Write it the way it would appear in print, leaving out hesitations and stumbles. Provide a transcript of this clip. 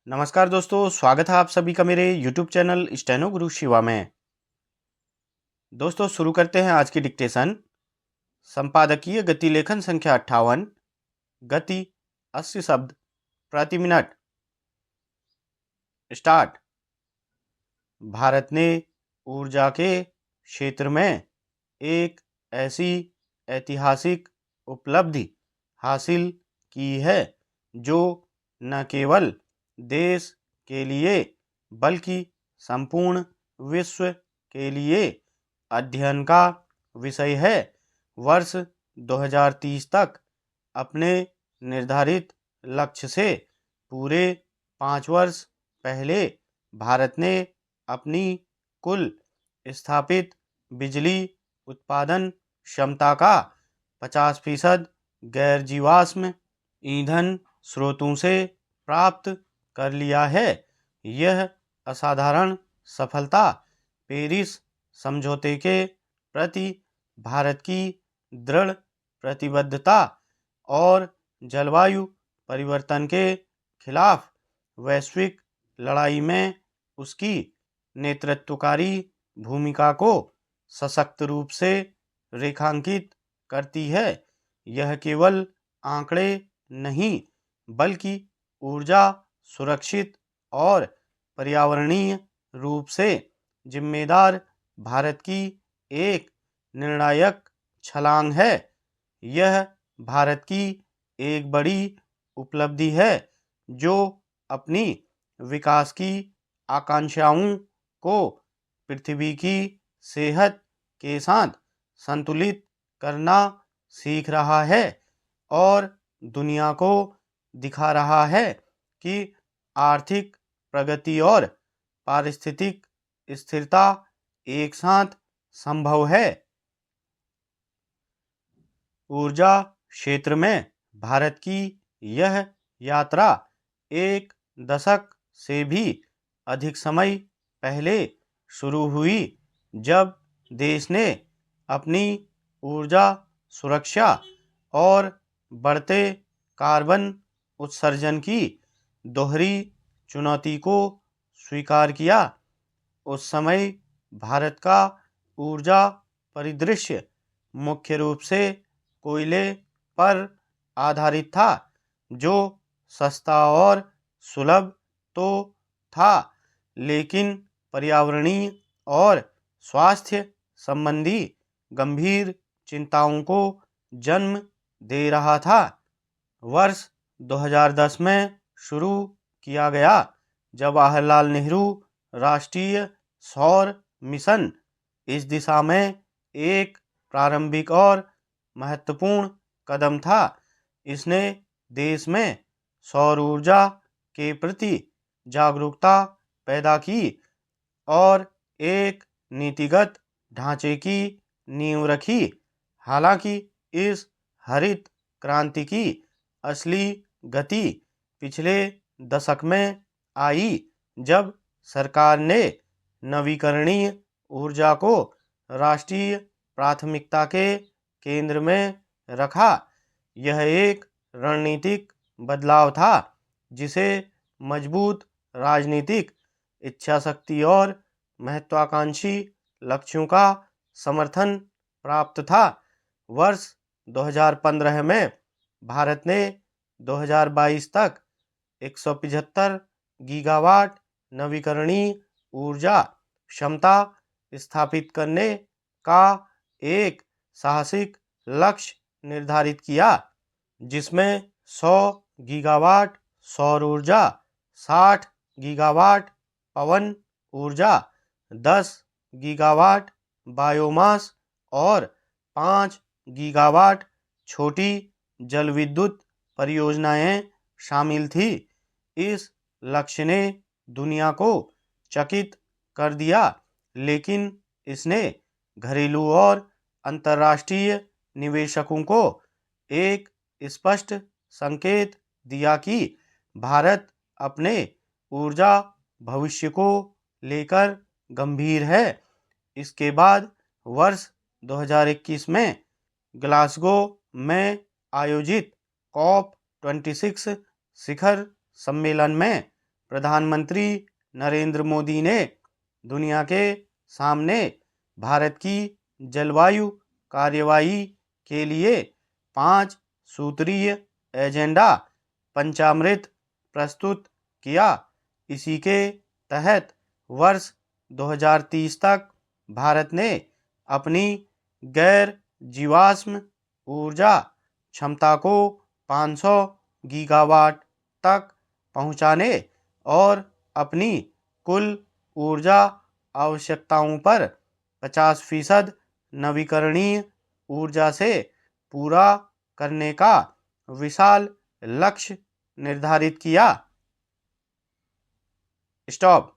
नमस्कार दोस्तों, स्वागत है आप सभी का मेरे YouTube चैनल स्टेनो गुरु शिवा में। दोस्तों शुरू करते हैं आज की डिक्टेशन। संपादकीय गति लेखन संख्या 58, गति 80 शब्द प्रति मिनट। स्टार्ट। भारत ने ऊर्जा के क्षेत्र में एक ऐसी ऐतिहासिक उपलब्धि हासिल की है जो न केवल देश के लिए बल्कि संपूर्ण विश्व के लिए अध्ययन का विषय है। वर्ष 2030 तक अपने निर्धारित लक्ष्य से पूरे 5 वर्ष पहले भारत ने अपनी कुल स्थापित बिजली उत्पादन क्षमता का 50% गैर जीवाश्म ईंधन स्रोतों से प्राप्त कर लिया है। यह असाधारण सफलता पेरिस समझौते के प्रति भारत की दृढ़ प्रतिबद्धता और जलवायु परिवर्तन के खिलाफ वैश्विक लड़ाई में उसकी नेतृत्वकारी भूमिका को सशक्त रूप से रेखांकित करती है। यह केवल आंकड़े नहीं बल्कि ऊर्जा सुरक्षित और पर्यावरणीय रूप से जिम्मेदार भारत की एक निर्णायक छलांग है। यह भारत की एक बड़ी उपलब्धि है जो अपनी विकास की आकांक्षाओं को पृथ्वी की सेहत के साथ संतुलित करना सीख रहा है और दुनिया को दिखा रहा है कि आर्थिक प्रगति और पारिस्थितिक स्थिरता एक साथ संभव है। ऊर्जा क्षेत्र में भारत की यह यात्रा एक दशक से भी अधिक समय पहले शुरू हुई, जब देश ने अपनी ऊर्जा सुरक्षा और बढ़ते कार्बन उत्सर्जन की दोहरी चुनौती को स्वीकार किया। उस समय भारत का ऊर्जा परिदृश्य मुख्य रूप से कोयले पर आधारित था, जो सस्ता और सुलभ तो था लेकिन पर्यावरणीय और स्वास्थ्य संबंधी गंभीर चिंताओं को जन्म दे रहा था। वर्ष 2010 में शुरू किया गया जवाहरलाल नेहरू राष्ट्रीय सौर मिशन इस दिशा में एक प्रारंभिक और महत्वपूर्ण कदम था। इसने देश में सौर ऊर्जा के प्रति जागरूकता पैदा की और एक नीतिगत ढांचे की नींव रखी। हालांकि इस हरित क्रांति की असली गति पिछले दशक में आई, जब सरकार ने नवीकरणीय ऊर्जा को राष्ट्रीय प्राथमिकता के केंद्र में रखा। यह एक रणनीतिक बदलाव था जिसे मजबूत राजनीतिक इच्छाशक्ति और महत्वाकांक्षी लक्ष्यों का समर्थन प्राप्त था। वर्ष 2015 में भारत ने 2022 तक 175 गीगावाट नवीकरणीय ऊर्जा क्षमता स्थापित करने का एक साहसिक लक्ष्य निर्धारित किया, जिसमें 100 गीगावाट सौर ऊर्जा, 60 गीगावाट पवन ऊर्जा, 10 गीगावाट बायोमास और 5 गीगावाट छोटी जल विद्युत परियोजनाएं शामिल थी। इस लक्ष्य ने दुनिया को चकित कर दिया, लेकिन इसने घरेलू और अंतर्राष्ट्रीय निवेशकों को एक स्पष्ट संकेत दिया कि भारत अपने ऊर्जा भविष्य को लेकर गंभीर है। इसके बाद वर्ष 2021 में ग्लासगो में आयोजित COP26 शिखर सम्मेलन में प्रधानमंत्री नरेंद्र मोदी ने दुनिया के सामने भारत की जलवायु कार्यवाही के लिए 5 सूत्रीय एजेंडा पंचामृत प्रस्तुत किया। इसी के तहत वर्ष 2030 तक भारत ने अपनी गैर जीवाश्म ऊर्जा क्षमता को 500 गीगावाट तक पहुंचाने और अपनी कुल ऊर्जा आवश्यकताओं पर 50% नवीकरणीय ऊर्जा से पूरा करने का विशाल लक्ष्य निर्धारित किया। स्टॉप।